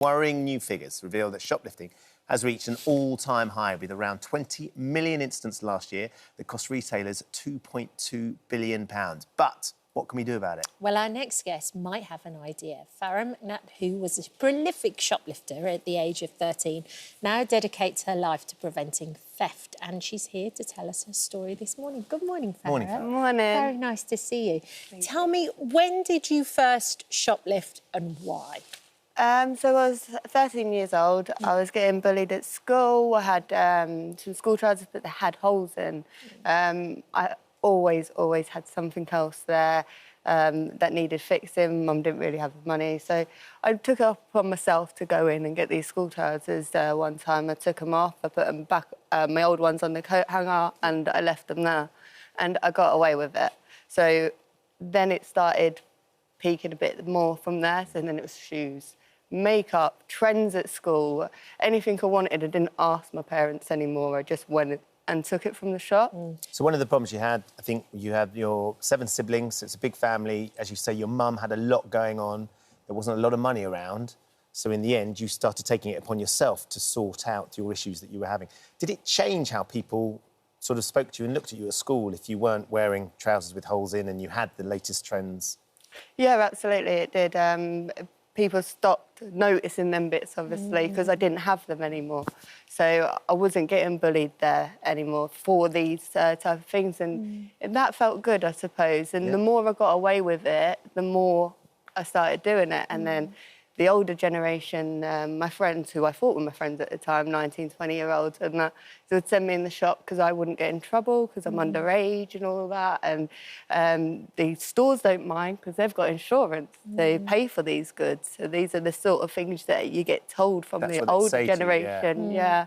Worrying new figures reveal that shoplifting has reached an all-time high with around 20 million incidents last year that cost retailers £2.2 billion. But what can we do about it? Well, our next guest might have an idea. Farrah McNutt, who was a prolific shoplifter at the age of 13, now dedicates her life to preventing theft. And she's here to tell us her story this morning. Good morning, Farrah. Morning, Farrah. Good morning. Very nice to see you. Tell me, when did you first shoplift and why? So I was 13 years old. I was getting bullied at school. I had some school trousers, but they had holes in. I always had something else there that needed fixing. Mum didn't really have the money. So I took it upon myself to go in and get these school trousers one time. I took them off, I put them back, my old ones on the coat hanger, and I left them there. And I got away with it. So then it started peaking a bit more from there. So then it was shoes, makeup, trends at school, anything I wanted. I didn't ask my parents anymore. I just went and took it from the shop. So one of the problems you had, I think you had your 7 siblings, so it's a big family. As you say, your mum had a lot going on. There wasn't a lot of money around. So in the end, you started taking it upon yourself to sort out your issues that you were having. Did it change how people sort of spoke to you and looked at you at school if you weren't wearing trousers with holes in and you had the latest trends? Yeah, absolutely, it did. People stopped noticing them bits, obviously, because I didn't have them anymore. So I wasn't getting bullied there anymore for these type of things. And that felt good, I suppose. And the more I got away with it, the more I started doing it. And then the older generation, my friends, who I thought were my friends at the time, 19, 20-year-olds, and they would send me in the shop because I wouldn't get in trouble because I'm underage and all that. And the stores don't mind because they've got insurance. They pay for these goods. So these are the sort of things that you get told from the older generation. Yeah.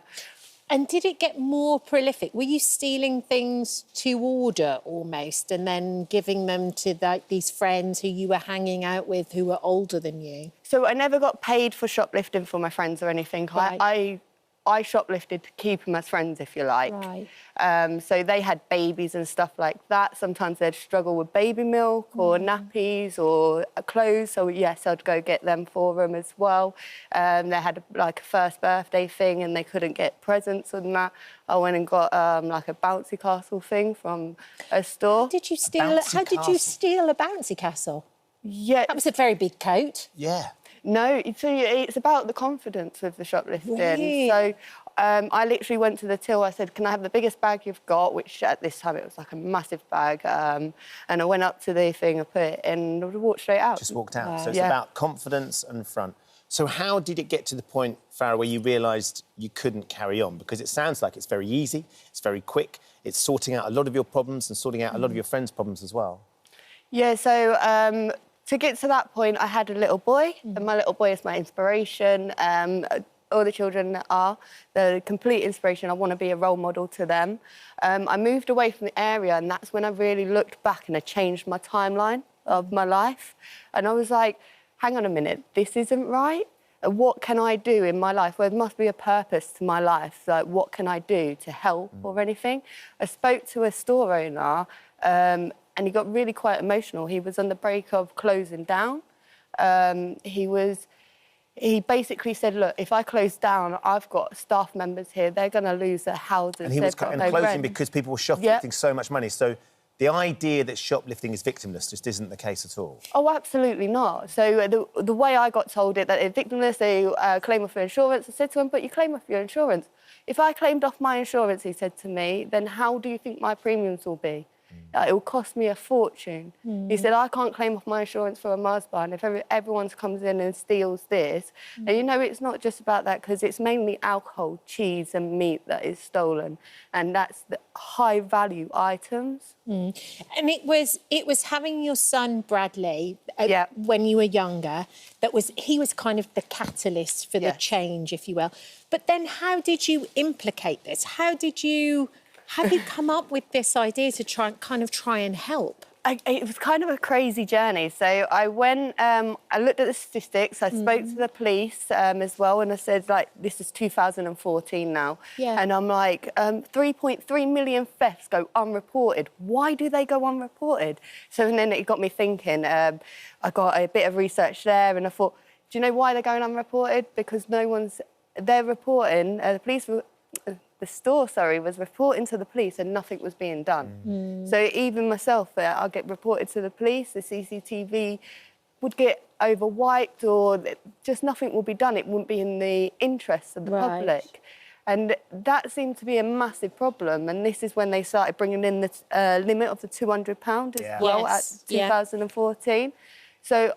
And did it get more prolific? Were you stealing things to order almost and then giving them to these friends who you were hanging out with who were older than you? So I never got paid for shoplifting for my friends or anything. Right. I shoplifted to keep them as friends, if you like. Right. So they had babies and stuff like that. Sometimes they'd struggle with baby milk or nappies or clothes. So, yes, I'd go get them for them as well. They had, like, a first birthday thing and they couldn't get presents and that. I went and got, like, a bouncy castle thing from a store. How did you steal a bouncy castle? Yeah. That was a very big coat. Yeah. No, it's about the confidence with the shoplifting. Really? So I literally went to the till. I said, can I have the biggest bag you've got? Which at this time it was like a massive bag. And I went up to the thing, I put it in, and I walked straight out. Just walked out. Wow. So it's about confidence and front. So how did it get to the point, Farrah, where you realised you couldn't carry on? Because it sounds like it's very easy, it's very quick, it's sorting out a lot of your problems and sorting out a lot of your friends' problems as well. Yeah, so to get to that point, I had a little boy, and my little boy is my inspiration. All the children are the complete inspiration. I want to be a role model to them. I moved away from the area, and that's when I really looked back and I changed my timeline of my life. And I was like, hang on a minute, this isn't right. What can I do in my life? Well, there must be a purpose to my life. Like, what can I do to help or anything? I spoke to a store owner, and he got really quite emotional. He was on the brink of closing down. He basically said, look, if I close down, I've got staff members here, they're going to lose their houses. And he was closing because people were shoplifting so much money. So the idea that shoplifting is victimless just isn't the case at all. Oh, absolutely not. So the way I got told it, that they're victimless, they claim off your insurance. I said to him, but you claim off your insurance. If I claimed off my insurance, he said to me, then how do you think my premiums will be? It will cost me a fortune. He said, I can't claim off my insurance for a Mars bar, and if everyone comes in and steals this, and you know, it's not just about that, because it's mainly alcohol, cheese and meat that is stolen, and that's the high-value items. And it was having your son, Bradley, Yeah. when you were younger, he was kind of the catalyst for the change, if you will. But then how did you implicate this? How did you come up with this idea to try and help? It was kind of a crazy journey. So I went, I looked at the statistics, I spoke to the police as well, and I said, like, this is 2014 now. Yeah. And I'm like, 3.3 million thefts go unreported. Why do they go unreported? So and then it got me thinking. I got a bit of research there, and I thought, Do you know why they're going unreported? Because they're reporting, the store, was reporting to the police and nothing was being done. So even myself, I'll get reported to the police, the CCTV would get overwiped or just nothing will be done. It wouldn't be in the interests of the public. And that seemed to be a massive problem. And this is when they started bringing in the limit of the £200 as well at 2014. So,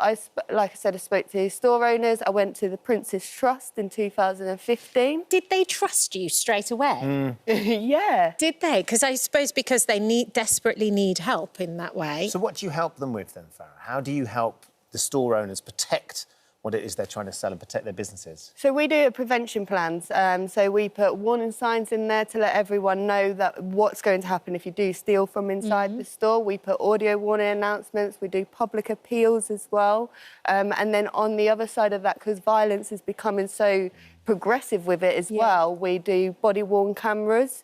like I said, I spoke to store owners. I went to the Prince's Trust in 2015. Did they trust you straight away? Yeah. Did they? Because I suppose because they desperately need help in that way. So what do you help them with then, Farrah? How do you help the store owners protect what it is they're trying to sell and protect their businesses? So we do prevention plans. So we put warning signs in there to let everyone know that what's going to happen if you do steal from inside the store. We put audio warning announcements. We do public appeals as well. And then on the other side of that, because violence is becoming so progressive with it as well, we do body-worn cameras.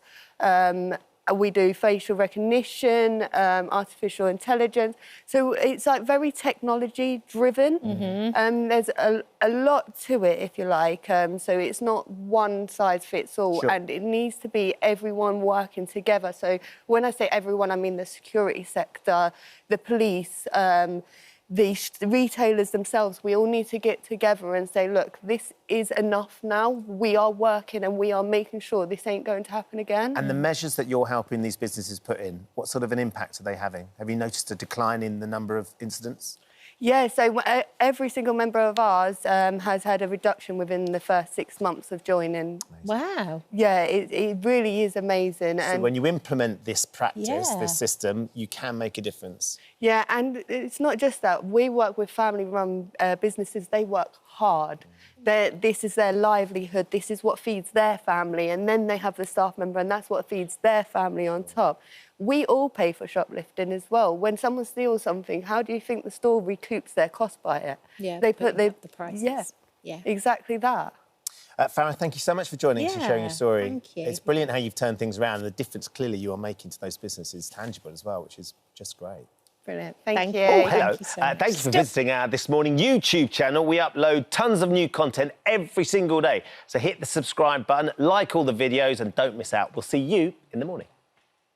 We do facial recognition, artificial intelligence. So it's like very technology-driven. There's a lot to it, if you like. So it's not one size fits all, and it needs to be everyone working together. So when I say everyone, I mean the security sector, the police, the retailers themselves. We all need to get together and say, look, this is enough now. We are working and we are making sure this ain't going to happen again. And the measures that you're helping these businesses put in, what sort of an impact are they having? Have you noticed a decline in the number of incidents? Yeah, so every single member of ours has had a reduction within the first 6 months of joining. Wow. Yeah, it really is amazing. So when you implement this practice, Yeah. this system, you can make a difference. Yeah, and it's not just that. We work with family-run businesses. They work hard. This is their livelihood. This is what feeds their family. And then they have the staff member, and that's what feeds their family on top. We all pay for shoplifting as well. When someone steals something, how do you think the store recoups their cost by it? Yeah, they put the prices. Yeah, exactly that. Farrah, thank you so much for joining us and sharing your story. Thank you. It's brilliant how you've turned things around, and the difference clearly you are making to those businesses is tangible as well, which is just great. Brilliant. Thank you. Oh, hello. Thank you so much. Thank you for visiting our This Morning YouTube channel. We upload tons of new content every single day. So hit the subscribe button, like all the videos, and don't miss out. We'll see you in the morning.